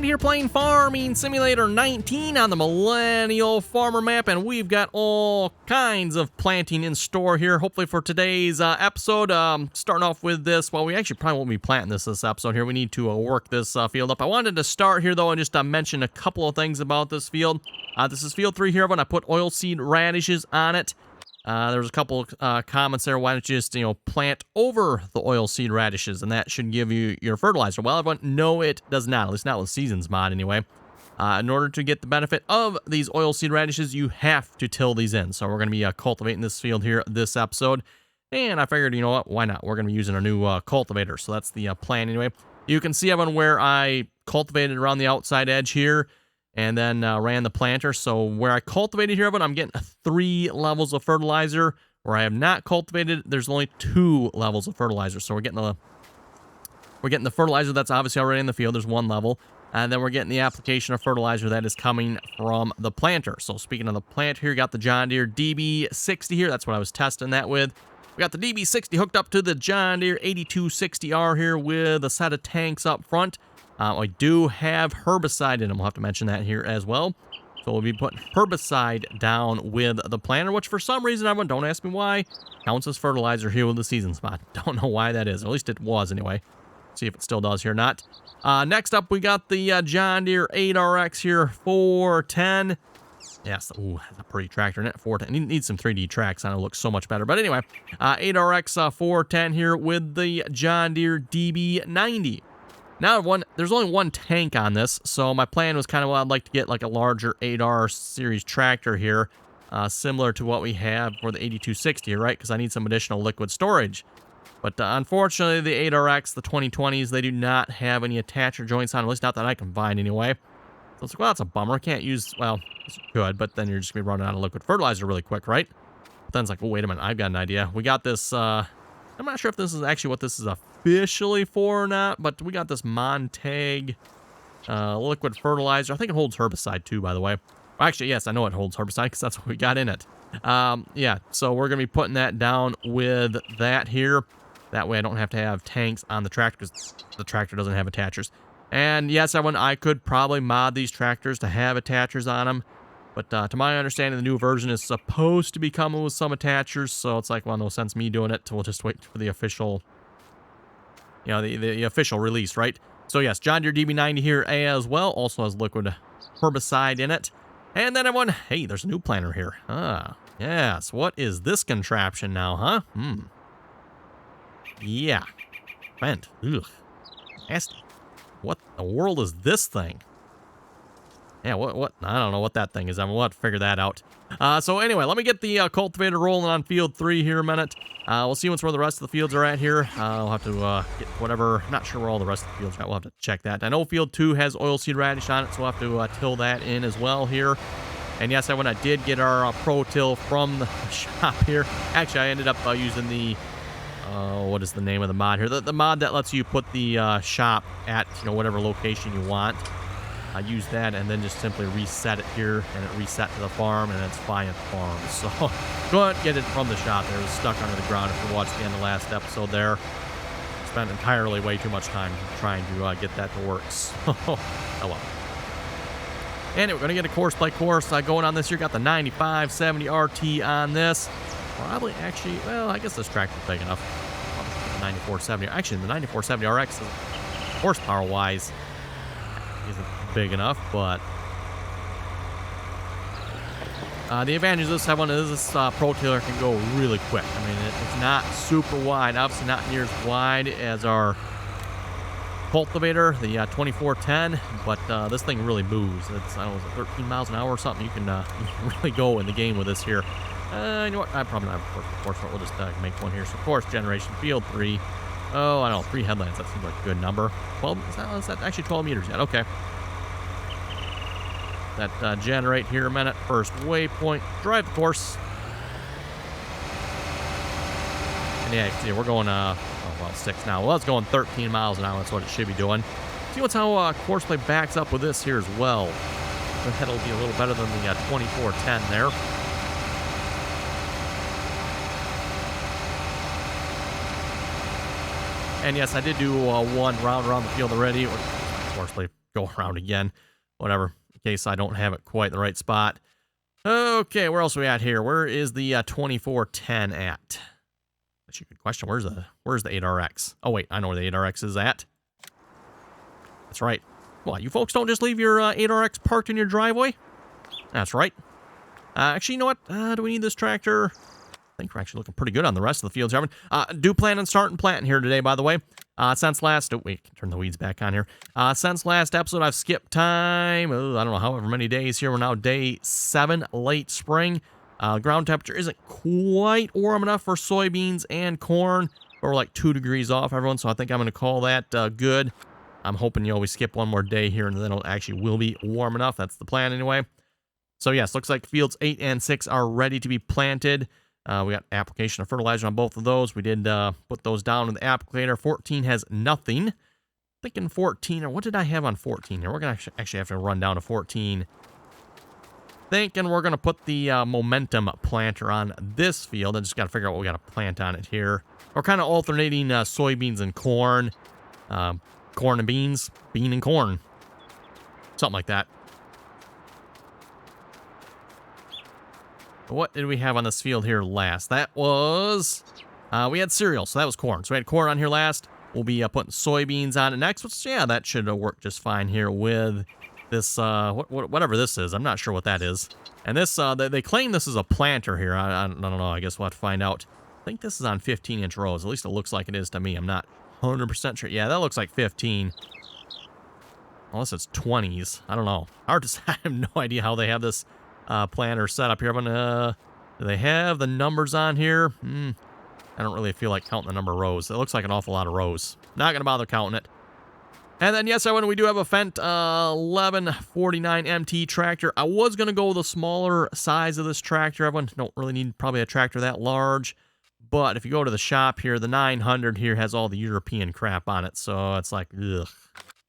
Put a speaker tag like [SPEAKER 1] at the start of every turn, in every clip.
[SPEAKER 1] right here playing Farming Simulator 19 on the Millennial Farmer map, and we've got all kinds of planting in store here. Hopefully for today's episode, starting off with this, well, we actually probably won't be planting this episode here. We need to work this field up. I wanted to start here, though, and just mention a couple of things about this field. This is field 3 here, but I put oilseed radishes on it. There's a couple comments there. Why don't you just, plant over the oilseed radishes, and that should give you your fertilizer? Well, everyone, no, it does not. At least not with Seasons mod, anyway. In order to get the benefit of these oilseed radishes, you have to till these in. So we're going to be cultivating this field here this episode. And I figured, you know what? Why not? We're going to be using our new cultivator. So that's the plan anyway. You can see, everyone, where I cultivated around the outside edge here. And then ran the planter. So where I cultivated here, I'm getting 3 levels of fertilizer. Where I have not cultivated, there's only 2 levels of fertilizer. So we're getting the fertilizer that's obviously already in the field. There's 1 level. And then we're getting the application of fertilizer that is coming from the planter. So speaking of the plant here, got the John Deere DB60 here. That's what I was testing that with. We got the DB60 hooked up to the John Deere 8260R here with a set of tanks up front. I do have herbicide in them. We'll have to mention that here as well. So we'll be putting herbicide down with the planter, which for some reason, everyone, don't ask me why, counts as fertilizer here with the Seasons mod. Don't know why that is. Or at least it was anyway. See if it still does here or not. Next up, we got the John Deere 8RX here, 410. Yes, ooh, that's a pretty tractor in it. 410. It needs some 3D tracks on it. It looks so much better. But anyway, 8RX 410 here with the John Deere DB90. Now, there's only 1 tank on this, so my plan was kind of, well, I'd like to get like a larger 8R series tractor here, similar to what we have for the 8260, right? Because I need some additional liquid storage. But unfortunately, the 8RX, the 2020s, they do not have any attacher joints on, at least not that I can find anyway. So it's like, well, that's a bummer. Can't use, well, you could, but then you're just going to be running out of liquid fertilizer really quick, right? But then it's like, oh, wait a minute, I've got an idea. We got this, I'm not sure if this is actually what this is officially for or not, but we got this Montag liquid fertilizer. I think it holds herbicide too, by the way. Actually, yes, I know it holds herbicide because that's what we got in it. Yeah, so we're going to be putting that down with that here. That way I don't have to have tanks on the tractor because the tractor doesn't have attachers. And yes, everyone, I could probably mod these tractors to have attachers on them. But to my understanding, the new version is supposed to be coming with some attachers, so it's like, well, no sense me doing it. We'll just wait for the official, the official release, right? So yes, John Deere DB90 here as well. Also has liquid herbicide in it. And then everyone, hey, there's a new planter here. Ah, yes. What is this contraption now, huh? Yeah. Fendt. Ugh. Nasty. What the world is this thing? Yeah, what? I don't know what that thing is. We'll have to figure that out. So anyway, let me get the cultivator rolling on field 3 here a minute. We'll see where the rest of the fields are at here. I'll have to get whatever. I'm not sure where all the rest of the fields are at. We'll have to check that. I know field 2 has oilseed radish on it, so we'll have to till that in as well here. And yes, when I did get our Pro Till from the shop here, actually I ended up using the, what is the name of the mod here? The mod that lets you put the shop at whatever location you want. I use that and then just simply reset it here, and it reset to the farm, and it's fine at the farm. So go ahead and get it from the shop. It was stuck under the ground. If you watched the end of the last episode there, spent entirely way too much time trying to get that to work. So, oh well. And we're going to get a course by course going on this year. Got the 9570 RT on this. Probably actually, well, I guess this tractor's big enough. The 9470. Actually, the 9470 RX is horsepower-wise isn't big enough, but the advantage of this one is this Pro Tiller can go really quick. I mean, it's not super wide, obviously not near as wide as our cultivator, the 2410, but this thing really moves. It's, I don't know, is it 13 miles an hour or something? You can really go in the game with this here. You know what? I probably don't have a course, but we'll just make one here. So, course generation, field 3. Oh, I don't know, 3 headlands. That seems like a good number. 12, is that actually 12 meters yet? Okay. That generate here a minute. First waypoint. Drive the course. And yeah, you can see we're going, 6 now. Well, it's going 13 miles an hour. That's what it should be doing. See what's how course play backs up with this here as well. That'll be a little better than the 2410 there. And yes, I did do one round around the field already. Course play go around again. Whatever, in case I don't have it quite the right spot. Okay, where else are we at here? Where is the 2410 at? That's a good question. Where's the 8RX? Oh, wait, I know where the 8RX is at. That's right. Well, you folks don't just leave your 8RX parked in your driveway? That's right. Actually, you know what? Do we need this tractor? I think we're actually looking pretty good on the rest of the fields, Evan. Do plan on starting planting here today, by the way. Since last... Oh, wait, turn the weeds back on here. Since last episode, I've skipped time. Oh, I don't know, however many days here. We're now day 7, late spring. Ground temperature isn't quite warm enough for soybeans and corn. But we're like 2 degrees off, everyone, so I think I'm going to call that good. I'm hoping, we skip one more day here, and then it actually will be warm enough. That's the plan anyway. So, yes, looks like fields 8 and 6 are ready to be planted. We got application of fertilizer on both of those. We did put those down in the applicator. 14 has nothing. Thinking 14, or what did I have on 14 here? We're going to actually have to run down to 14. Thinking we're going to put the momentum planter on this field. I just got to figure out what we got to plant on it here. We're kind of alternating soybeans and corn. Corn and beans. Bean and corn. Something like that. What did we have on this field here last? That was... we had cereal, so that was corn. So we had corn on here last. We'll be putting soybeans on it next. Which, yeah, that should work just fine here with this, whatever this is. I'm not sure what that is. And this, they claim this is a planter here. I don't know. I guess we'll have to find out. I think this is on 15-inch rows. At least it looks like it is to me. I'm not 100% sure. Yeah, that looks like 15. Unless it's 20s. I don't know. Hard to say. I have no idea how they have this planter set up here. Do they have the numbers on here? I don't really feel like counting the number of rows. It looks like an awful lot of rows. Not going to bother counting it. And then, yes, everyone, we do have a Fendt 1149 MT tractor. I was going to go with the smaller size of this tractor. Everyone don't really need probably a tractor that large. But if you go to the shop here, the 900 here has all the European crap on it. So it's like, ugh,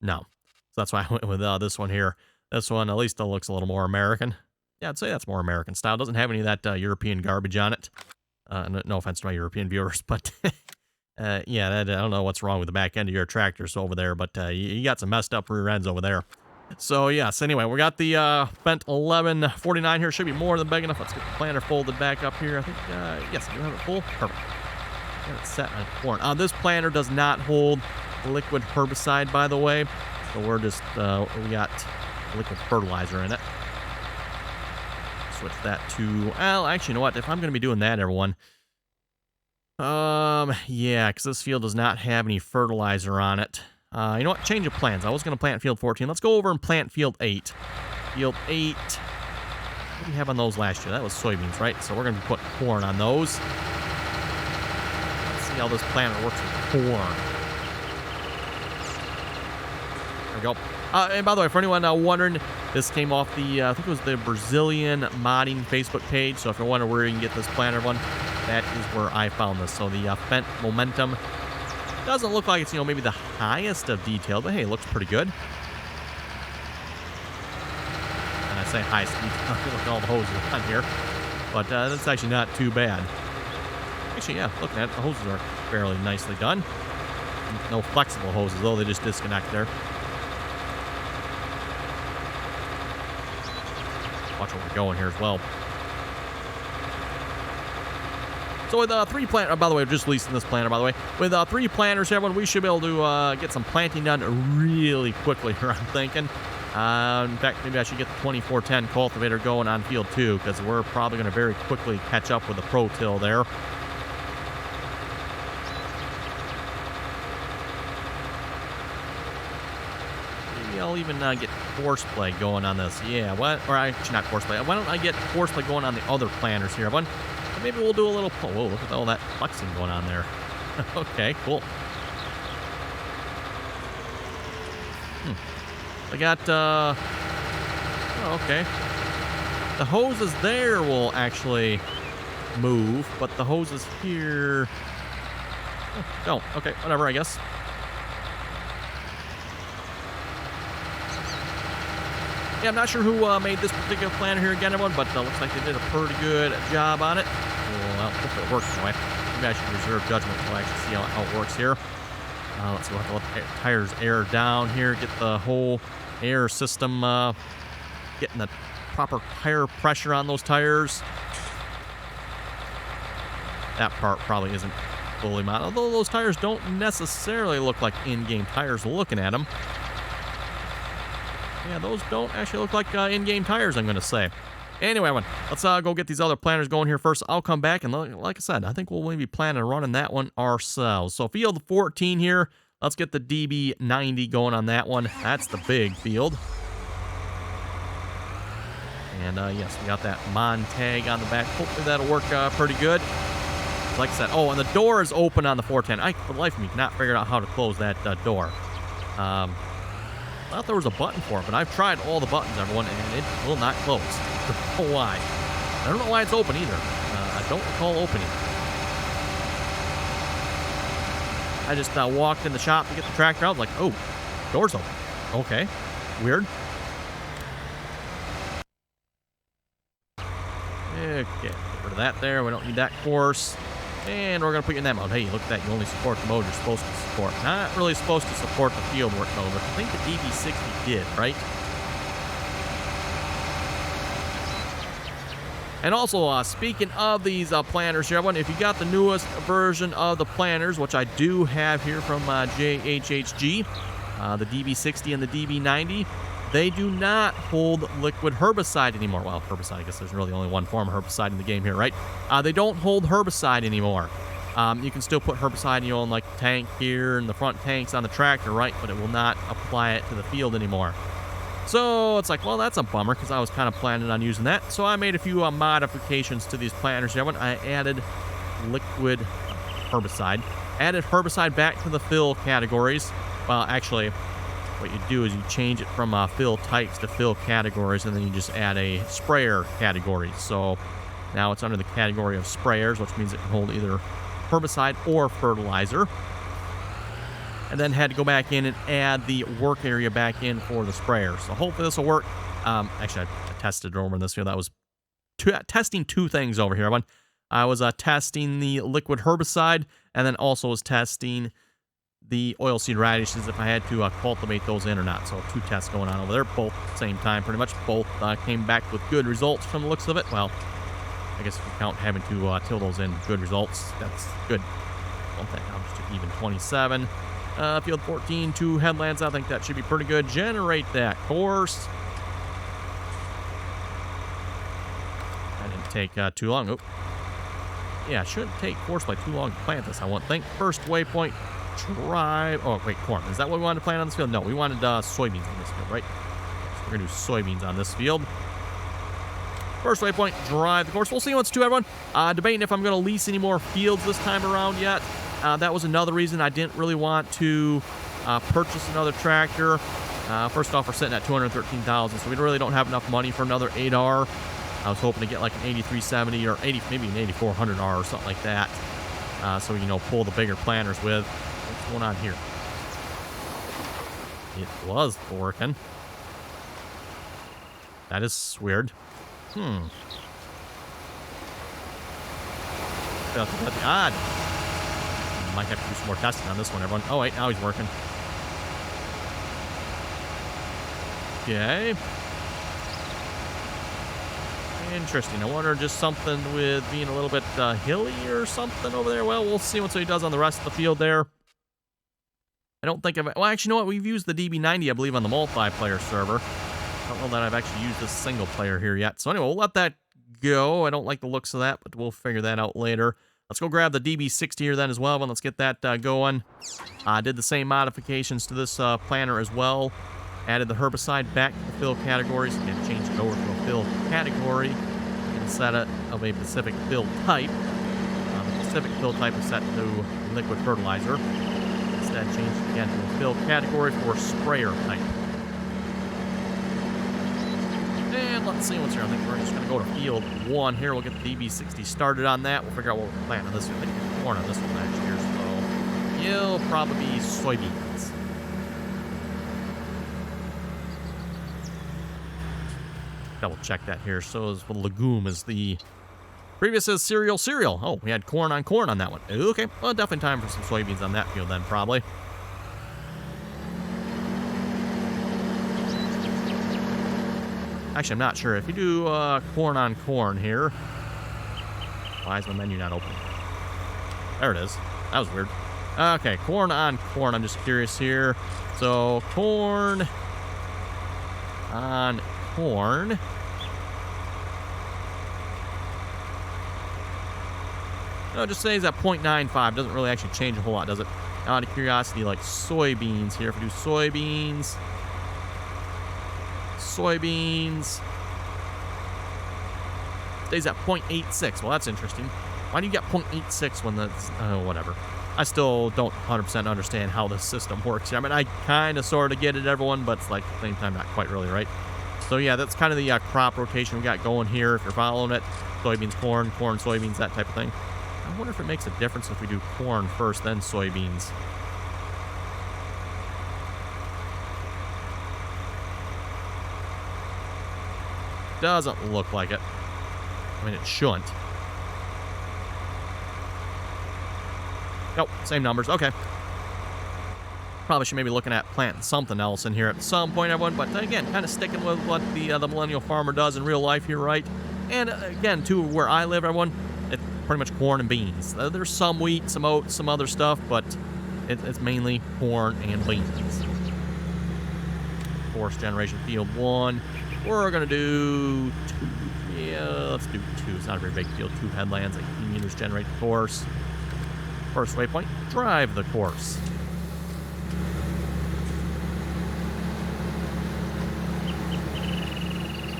[SPEAKER 1] no. So that's why I went with this one here. This one, at least, it looks a little more American. Yeah, I'd say that's more American style. Doesn't have any of that European garbage on it. No offense to my European viewers, but yeah, I don't know what's wrong with the back end of your tractors over there, but you got some messed up rear ends over there. So, yes, anyway, we got the Fendt 1149 here. Should be more than big enough. Let's get the planter folded back up here. I think, yes, I do have it full. Perfect. Got it set on corn. This planter does not hold liquid herbicide, by the way. So we're just, we got liquid fertilizer in it. Switch that to, well, actually, you know what? If I'm going to be doing that, everyone, yeah, because this field does not have any fertilizer on it. You know what? Change of plans. I was going to plant field 14. Let's go over and plant field 8. Field 8. What did we have on those last year? That was soybeans, right? So we're going to be putting corn on those. Let's see how this planter works with corn. There we go. And by the way, for anyone wondering, this came off the, I think it was the Brazilian modding Facebook page. So if you're wondering where you can get this planter one, that is where I found this. So the Fendt Momentum doesn't look like it's, you know, maybe the highest of detail, but hey, it looks pretty good. And I say highest detail, look at all the hoses on here. But that's actually not too bad. Actually, yeah, looking at it, the hoses are fairly nicely done. No flexible hoses, though, they just disconnect there. Watch where we're going here as well. So with 3 planters, by the way, we're just leasing this planter, by the way. With 3 planters, everyone, we should be able to get some planting done really quickly here, I'm thinking. In fact, maybe I should get the 2410 cultivator going on field 2, because we're probably going to very quickly catch up with the Pro Till there. I'll even get horseplay going on this. Yeah, what? Or actually, not horseplay. Why don't I get horseplay going on the other planters here? Maybe we'll do a little. Oh, whoa, look at all that flexing going on there. Okay, cool. I got. Oh, okay. The hoses there will actually move, but the hoses here don't. Okay, whatever, I guess. Yeah, I'm not sure who made this particular planter here again, everyone, but looks like they did a pretty good job on it. Well, hopefully it works anyway. Maybe I should reserve judgment until I actually see how it works here. Let's go ahead and let the tires air down here, get the whole air system getting the proper tire pressure on those tires. That part probably isn't fully mounted, although those tires don't necessarily look like in-game tires looking at them. Yeah, those don't actually look like in-game tires, I'm going to say. Anyway, let's go get these other planters going here first. I'll come back, and like I said, I think we'll maybe plan on running that one ourselves. So field 14 here. Let's get the DB90 going on that one. That's the big field. And yes, we got that Mon tag on the back. Hopefully that'll work pretty good. Like I said, oh, and the door is open on the 410. I, for the life of me, cannot figure out how to close that door. I thought there was a button for it, but I've tried all the buttons, everyone, and it will not close. I don't know why. I don't know why it's open either. I don't recall opening. I just walked in the shop to get the tractor out. I was like, oh, door's open. Okay, weird. Okay, get rid of that there. We don't need that course. And we're going to put you in that mode. Hey, look at that. You only support the mode you're supposed to support. Not really supposed to support the field work mode, but I think the DB60 did, right? And also, speaking of these planters here, everyone, if you got the newest version of the planters, which I do have here from JHHG, the DB60 and the DB90, they do not hold liquid herbicide anymore. Well, herbicide, I guess there's really only one form of herbicide in the game here, right? They don't hold herbicide anymore. You can still put herbicide, you know, in like the tank here and the front tanks on the tractor, right? But it will not apply it to the field anymore. So it's like, well, that's a bummer because I was kind of planning on using that. So I made a few modifications to these planters here. I added liquid herbicide. Added herbicide back to the fill categories. Well, actually, what you do is you change it from fill types to fill categories, and then you just add a sprayer category. So now it's under the category of sprayers, which means it can hold either herbicide or fertilizer. And then had to go back in and add the work area back in for the sprayer. So hopefully this will work. Actually, I tested it over in this field. That was testing two things over here. I was testing the liquid herbicide, and then also was testing the oilseed radishes if I had to cultivate those in or not. So two tests going on over there, both at the same time pretty much. Both came back with good results from the looks of it. Well, I guess if you count having to till those in, good results, that's good. Well, I'm just even 27. Field 14, 2 headlands. I think that should be pretty good. Generate that course. That didn't take too long. Oh. Yeah, it shouldn't take course by too long to plant this, I wouldn't think. First waypoint, drive. Oh, wait, corn. Is that what we wanted to plant on this field? No, we wanted soybeans on this field, right? So we're going to do soybeans on this field. First waypoint, drive the course. We'll see what's to everyone. Debating if I'm going to lease any more fields this time around yet. That was another reason I didn't really want to purchase another tractor. First off, we're sitting at $213,000, so we really don't have enough money for another 8R. I was hoping to get like an 8370 or 80, maybe an 8400R or something like that. So, you know, pull the bigger planters with. What's going on here? It was working. That is weird. That's odd. Might have to do some more testing on this one, everyone. Oh, wait, now he's working. Okay. Interesting. I wonder just something with being a little bit hilly or something over there. Well, we'll see what he does on the rest of the field there. I don't think I've... Well, actually, you know what? We've used the DB90, I believe, on the multiplayer server. I don't know that I've actually used this single player here yet. So anyway, we'll let that go. I don't like the looks of that, but we'll figure that out later. Let's go grab the DB60 here then as well, and let's get that going. Did the same modifications to this planter as well. Added the herbicide back to the fill categories. Again, changed it over to a fill category instead of a specific fill type. The specific fill type is set to liquid fertilizer. Instead, changed it again to a fill category for sprayer type. And let's see what's here. I think we're just going to go to field 1 here. We'll get the DB60 started on that. We'll figure out what we're planting on this one. I think we're corn on this one next year, so it'll probably be soybeans. Double check that here. So as well, legume is the previous is cereal. Oh, we had corn on that one. Okay, well, definitely time for some soybeans on that field then, probably. Actually, I'm not sure. If you do corn on corn here. Why is my menu not open? There it is. That was weird. Okay, corn on corn. I'm just curious here. So, corn on corn. No, it just says at 0.95. Doesn't really actually change a whole lot, does it? Out of curiosity, like soybeans here. If we do soybeans. Soybeans. Stays at 0.86. Well, that's interesting. Why do you get 0.86 when that's... whatever. I still don't 100% understand how this system works. I mean, I kind of sort of get it, everyone, but it's like at the same time not quite really, right? So, yeah, that's kind of the crop rotation we got going here. If you're following it, soybeans, corn, corn, soybeans, that type of thing. I wonder if it makes a difference if we do corn first, then soybeans. Doesn't look like it. I mean, it shouldn't. Nope, same numbers. Okay. Probably should maybe looking at planting something else in here at some point, everyone. But again, kind of sticking with what the Millennial Farmer does in real life here, right? And again, too, where I live, everyone, it's pretty much corn and beans. There's some wheat, some oats, some other stuff, but it's mainly corn and beans. Forest generation field 1. We're going to do 2. Yeah, let's do 2. It's not a very big field. 2 headlands, 18 meters generate the course. First waypoint, drive the course.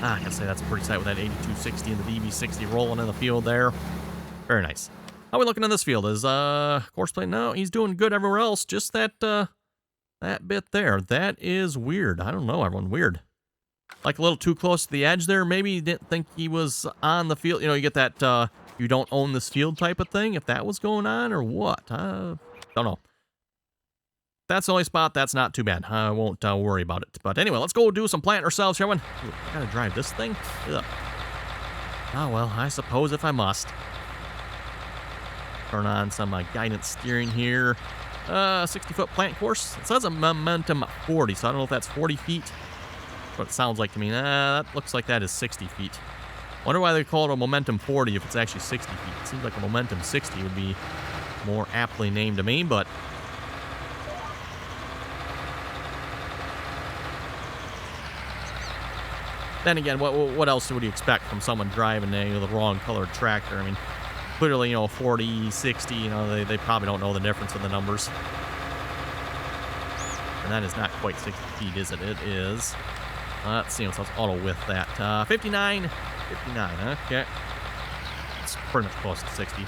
[SPEAKER 1] I can say that's pretty tight with that 8260 and the DB60 rolling in the field there. Very nice. How are we looking in this field? Is course play? No, he's doing good everywhere else. Just that that bit there. That is weird. I don't know, everyone. Weird. Like a little too close to the edge there. Maybe he didn't think he was on the field. You know, you get that you don't own this field type of thing. If that was going on or what. Don't know. That's the only spot. That's not too bad. I won't worry about it. But anyway, let's go do some planting ourselves, shall we? Ooh, I gotta drive this thing? Ugh. Oh, well, I suppose if I must. Turn on some guidance steering here. 60-foot plant course. It says a momentum 40, so I don't know if that's 40 feet. What it sounds like to me. That looks like that is 60 feet. Wonder why they call it a momentum 40 if it's actually 60 feet. It seems like a momentum 60 would be more aptly named to me, but... Then again, what else would you expect from someone driving the wrong colored tractor? I mean, clearly, 40, 60, they probably don't know the difference in the numbers. And that is not quite 60 feet, is it? It is. Let's see, let's auto width that. 59, okay. It's pretty much close to 60.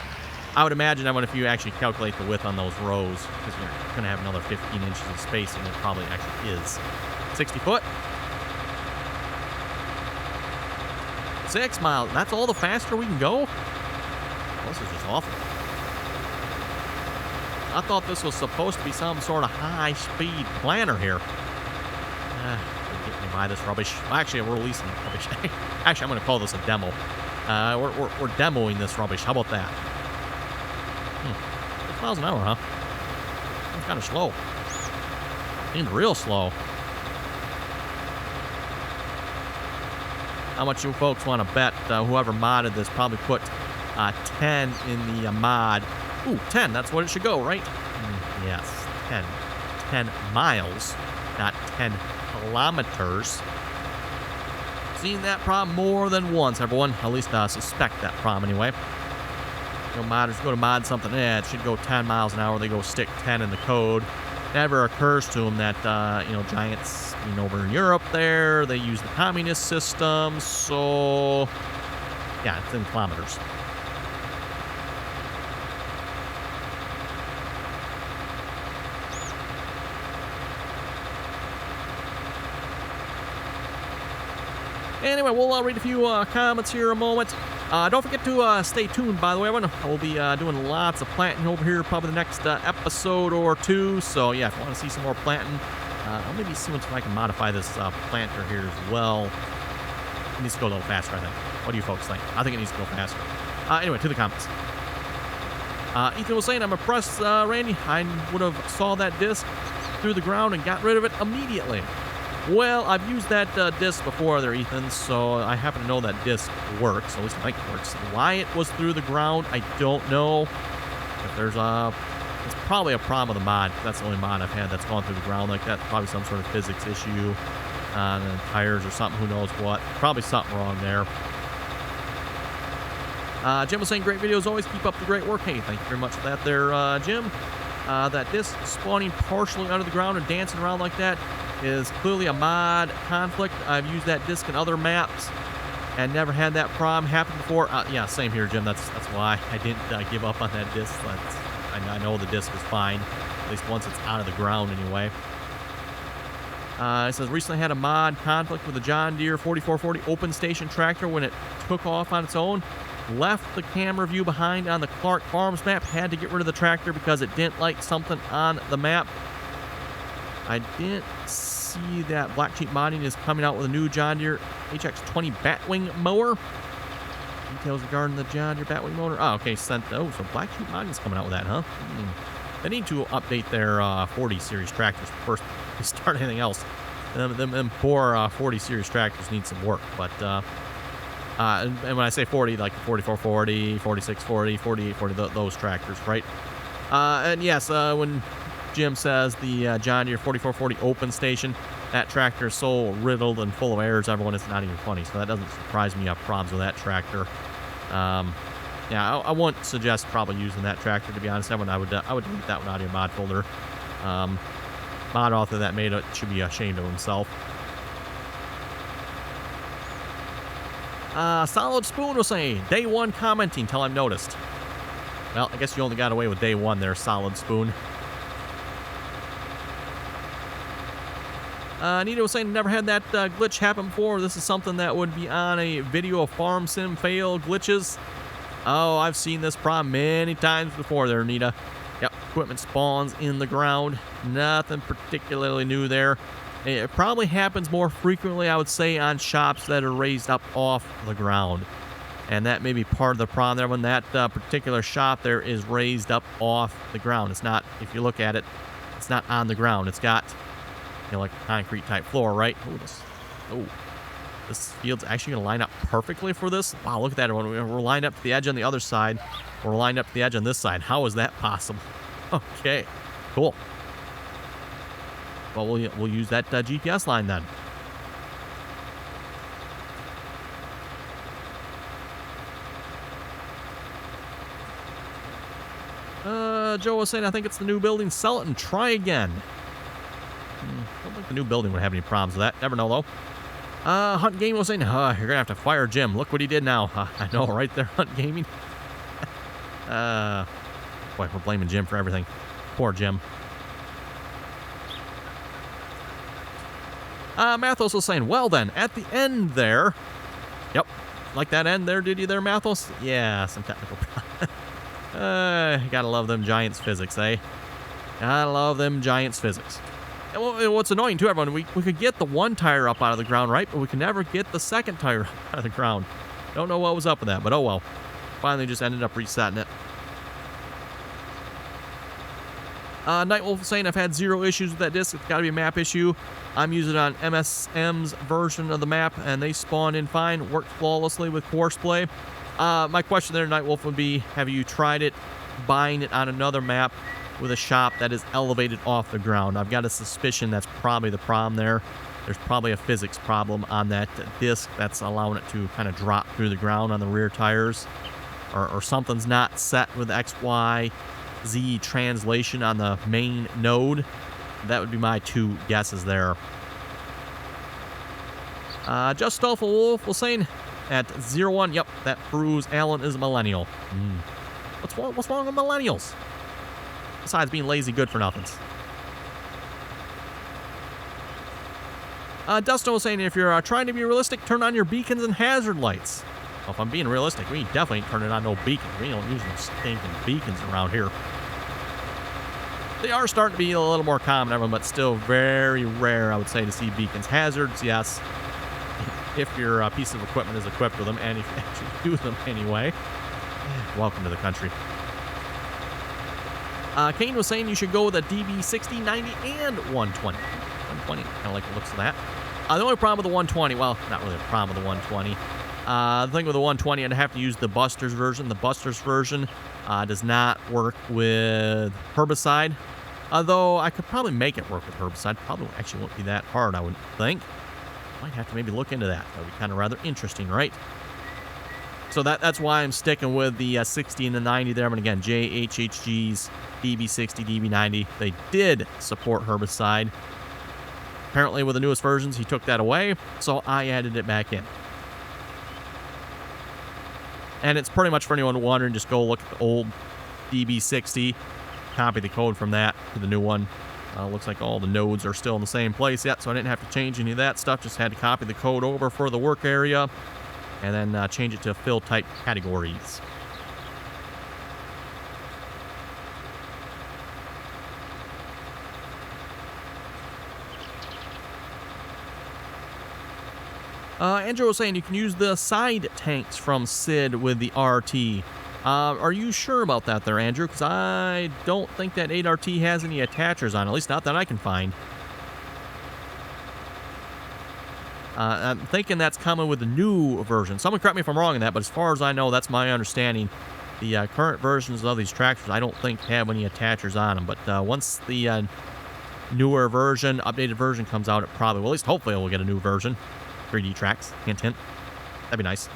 [SPEAKER 1] I would imagine that if you actually calculate the width on those rows, because you're going to have another 15 inches of spacing, it probably actually is 60 foot. 6 miles. That's all the faster we can go? This is just awful. I thought this was supposed to be some sort of high-speed planter here. Get me by this rubbish. Well, actually, we're releasing rubbish. Actually, I'm going to call this a demo. We're demoing this rubbish. How about that? 6 miles an hour, huh? It's kind of slow. Seems real slow. How much you folks want to bet whoever modded this probably put 10 in the mod. Ooh, 10. That's what it should go, right? Yes, 10. 10 miles, not 10 kilometers. Seen that problem more than once, everyone. At least I suspect that problem anyway. Modders go to mod something. It should go 10 miles an hour. They go stick 10 in the code. Never occurs to them that, giants, over in Europe there, they use the communist system, so, yeah, it's in kilometers. Anyway, we'll read a few comments here in a moment. Don't forget to stay tuned, by the way. We'll be doing lots of planting over here, probably the next episode or two. So, yeah, if you want to see some more planting, I'll maybe see if I can modify this planter here as well. It needs to go a little faster, I think. What do you folks think? I think it needs to go faster. Anyway, to the comments. Ethan was saying, I'm impressed, Randy. I would have saw that disc through the ground and got rid of it immediately. Well, I've used that disc before there, Ethan, so I happen to know that disc works. At least I think it works. Why it was through the ground, I don't know. If there's it's probably a problem with the mod. That's the only mod I've had that's gone through the ground like that. Probably some sort of physics issue on the tires or something. Who knows what? Probably something wrong there. Jim was saying, great videos always. Keep up the great work. Hey, thank you very much for that there, Jim. That disc spawning partially under the ground and dancing around like that is clearly a mod conflict. I've used that disc in other maps and never had that problem happen before. Yeah, same here, Jim. That's why I didn't give up on that disc. I know the disc is fine, at least once it's out of the ground anyway. It says, recently had a mod conflict with the John Deere 4440 open station tractor when it took off on its own. Left the camera view behind on the Clark Farms map. Had to get rid of the tractor because it didn't like something on the map. I didn't see that Black Sheep Modding is coming out with a new John Deere HX20 Batwing mower. Details regarding the John Deere Batwing motor. Oh, okay. So Black Sheep Modding is coming out with that, huh? They need to update their 40 series tractors first to start anything else. Them poor 40 series tractors need some work, but and when I say 40, like the 4440, 4640, 4840, those tractors, right? And yes, when Jim says the John Deere 4440 open station, that tractor is so riddled and full of errors, everyone, it's not even funny. So that doesn't surprise me. You have problems with that tractor. Yeah, I wouldn't suggest probably using that tractor, to be honest. I would delete that one out of your mod folder. Mod author that made it should be ashamed of himself. Solid Spoon was saying, day one commenting till I'm noticed. Well, I guess you only got away with day one there, Solid Spoon. Nita was saying, never had that glitch happen before. This is something that would be on a video of farm sim fail glitches. Oh, I've seen this problem many times before there, Nita. Yep, equipment spawns in the ground. Nothing particularly new there. It probably happens more frequently, I would say, on shops that are raised up off the ground. And that may be part of the problem there. When that particular shop there is raised up off the ground. It's not, if you look at it, it's not on the ground. It's got, you know, like a concrete type floor, right? This field's actually going to line up perfectly for this. Wow, look at that. We're lined up to the edge on the other side. We're lined up to the edge on this side. How is that possible? Okay, cool. Well, we'll use that GPS line then. Joe was saying, I think it's the new building. Sell it and try again. I don't think the new building would have any problems with that. Never know, though. Hunt Gaming was saying, you're going to have to fire Jim. Look what he did now. I know, right there, Hunt Gaming. Boy, we're blaming Jim for everything. Poor Jim. Mathos was saying, well then, at the end there. Yep. Like that end there, did you there, Mathos? Yeah, some technical problem. Gotta love them Giants physics, eh? Gotta love them Giants physics. And what's annoying too, everyone, we could get the one tire up out of the ground, right? But we can never get the second tire out of the ground. Don't know what was up with that, but oh well. Finally just ended up resetting it. Nightwolf saying, I've had zero issues with that disc. It's got to be a map issue. I'm using it on MSM's version of the map, and they spawned in fine. Worked flawlessly with Courseplay. My question there, Nightwolf, would be, have you tried it, buying it on another map with a shop that is elevated off the ground? I've got a suspicion that's probably the problem there. There's probably a physics problem on that disc that's allowing it to kind of drop through the ground on the rear tires. Or something's not set with XYZ translation on the main node. That would be my two guesses there. Just Awful Wolf was saying at 01, yep, that proves Allen is a millennial. What's wrong with millennials? Besides being lazy good for nothings. Dustin was saying, if you're trying to be realistic, turn on your beacons and hazard lights. Well, if I'm being realistic, we definitely ain't turning on no beacons. We don't use no stinking beacons around here. They are starting to be a little more common, everyone, but still very rare, I would say, to see beacons. Hazards, yes. If your piece of equipment is equipped with them, and if you actually use them anyway. Welcome to the country. Kane was saying you should go with a DB60, 90, and 120. 120. Kind of like the looks of that. The only problem with the 120, well, not really a problem with the 120. The thing with the 120, I'd have to use the Buster's version. The Buster's version does not work with herbicide. Although I could probably make it work with herbicide. Probably actually won't be that hard, I would think. Might have to maybe look into that. That would be kind of rather interesting, right? So that's why I'm sticking with the 60 and the 90 there. But again, JHHG's DB60, DB90, they did support herbicide. Apparently with the newest versions, he took that away, so I added it back in. And it's pretty much for anyone wondering, just go look at the old DB60, copy the code from that to the new one. Looks like all the nodes are still in the same place yet, so I didn't have to change any of that stuff. Just had to copy the code over for the work area and then change it to fill type categories. Andrew was saying you can use the side tanks from SID with the RT. Are you sure about that there, Andrew? Because I don't think that 8RT has any attachers on, at least not that I can find. I'm thinking that's coming with the new version. Someone correct me if I'm wrong on that, but as far as I know, that's my understanding. The current versions of these tractors, I don't think have any attachers on them. But once the newer version, updated version comes out, it probably will. At least hopefully it will get a new version. 3D tracks, hint, hint. That'd be nice.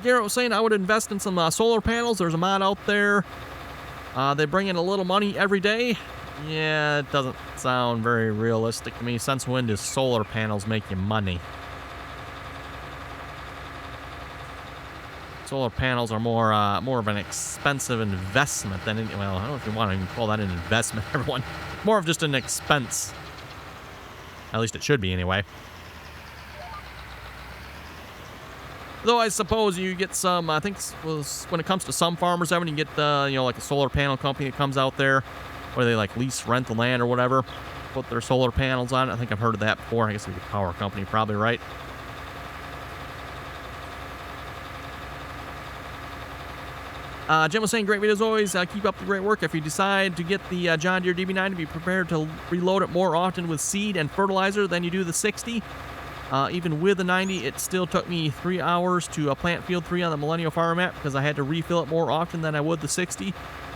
[SPEAKER 1] Garrett was saying I would invest in some solar panels. There's a mod out there. They bring in a little money every day. Yeah, it doesn't sound very realistic to me. Since when does solar panels make you money? Solar panels are more of an expensive investment than any, well, I don't know if you want to even call that an investment, everyone. More of just an expense. At least it should be anyway. Though I suppose you get some, I think when it comes to some farmers, Evan, you get like a solar panel company that comes out there where they like rent the land or whatever, put their solar panels on it. I think I've heard of that before. I guess it'd be a power company, probably, right? Jim was saying, great videos always. Keep up the great work. If you decide to get the John Deere DB90, be prepared to reload it more often with seed and fertilizer than you do the 60. Even with the 90, it still took me 3 hours to plant field 3 on the Millennial Farmer map because I had to refill it more often than I would the 60,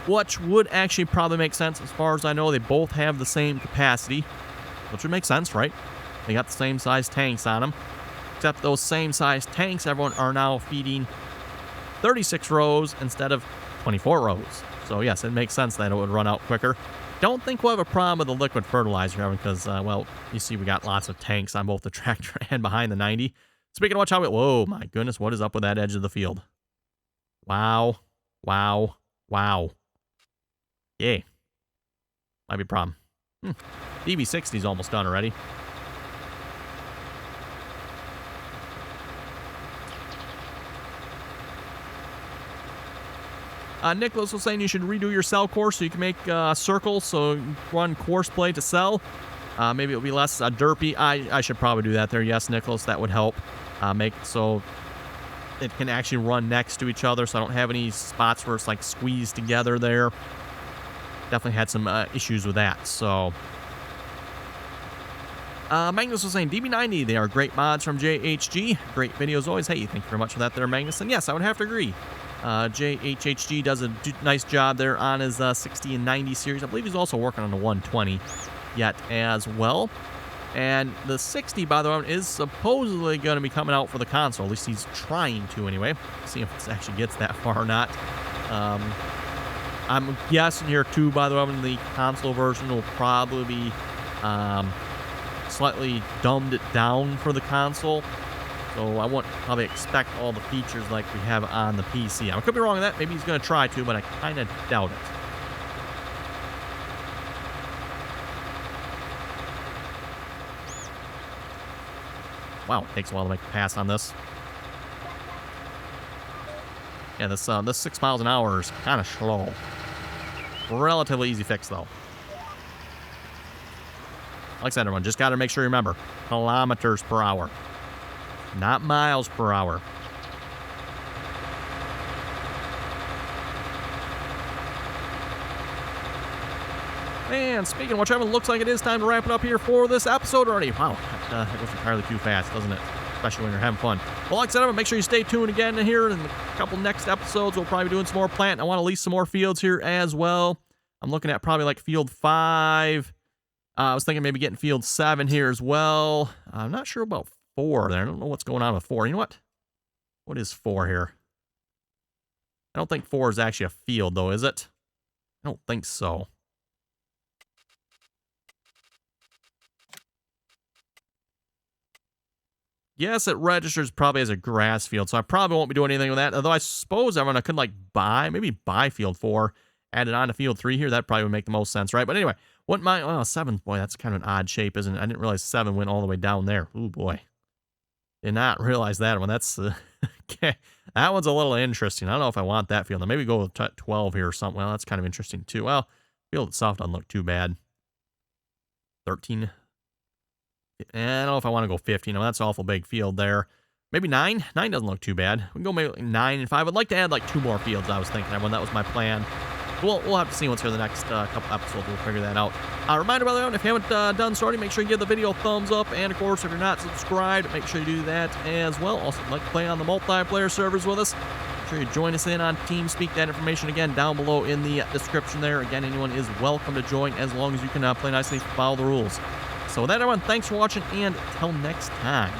[SPEAKER 1] which would actually probably make sense. As far as I know, they both have the same capacity, which would make sense, right? They got the same size tanks on them, except those same size tanks, everyone are now feeding 36 rows instead of 24 rows. So yes, it makes sense that it would run out quicker. Don't think we'll have a problem with the liquid fertilizer, because, well, you see we got lots of tanks on both the tractor and behind the 90. Speaking of which, whoa, my goodness, what is up with that edge of the field? Wow, wow, wow. Yay. Might be a problem. DB60's almost done already. Nicholas was saying you should redo your cell course so you can make circles, so you run course play to cell. Maybe it'll be less derpy. I should probably do that there. Yes, Nicholas, that would help make it so it can actually run next to each other, so I don't have any spots where it's like squeezed together there. Definitely had some issues with that, so... Magnus was saying, DB90, they are great mods from JHG. Great videos always. Hey, thank you very much for that there, Magnus. And yes, I would have to agree. JHHG does a nice job there on his 60 and 90 series. I believe he's also working on the 120 yet as well. And the 60, by the way, is supposedly going to be coming out for the console. At least he's trying to anyway. See if it actually gets that far or not. I'm guessing here too, by the way, the console version will probably be slightly dumbed down for the console. So I won't probably expect all the features like we have on the PC. I could be wrong on that. Maybe he's going to try to, but I kind of doubt it. Wow, it takes a while to make a pass on this. Yeah, this 6 miles an hour is kind of slow. Relatively easy fix, though. Like I said, everyone, just got to make sure you remember, kilometers per hour. not miles per hour. And speaking of which, it looks like it is time to wrap it up here for this episode already. Wow, that goes entirely too fast, doesn't it? Especially when you're having fun. Well, like I said, Evan, make sure you stay tuned again here in a couple next episodes. We'll probably be doing some more planting. I want to lease some more fields here as well. I'm looking at probably like field 5. I was thinking maybe getting field 7 here as well. I'm not sure about 4 there. I don't know what's going on with 4. You know what? What is 4 here? I don't think 4 is actually a field, though, is it? I don't think so. Yes, it registers probably as a grass field, so I probably won't be doing anything with that. Although I suppose everyone I could like maybe buy field 4, add it on to field 3 here. That probably would make the most sense, right? But anyway, wouldn't mind. Oh, 7, boy, that's kind of an odd shape, isn't it? I didn't realize 7 went all the way down there. Oh boy, did not realize that one. That's okay. That one's a little interesting. I don't know if I want that field. Now, maybe go with 12 here or something. Well, that's kind of interesting too. Well, field itself doesn't look too bad. 13. And I don't know if I want to go 15. No, that's an awful big field there. Maybe 9. 9 doesn't look too bad. We can go maybe 9 and 5. I'd like to add like 2 more fields, I was thinking. Everyone, that was my plan. We'll have to see once here the next couple episodes. We'll figure that out. Reminder, by the way, if you haven't done so already, make sure you give the video a thumbs up. And, of course, if you're not subscribed, make sure you do that as well. Also, if you'd like to play on the multiplayer servers with us, make sure you join us in on TeamSpeak. That information, again, down below in the description there. Again, anyone is welcome to join as long as you can play nicely, follow the rules. So with that, everyone, thanks for watching, and until next time.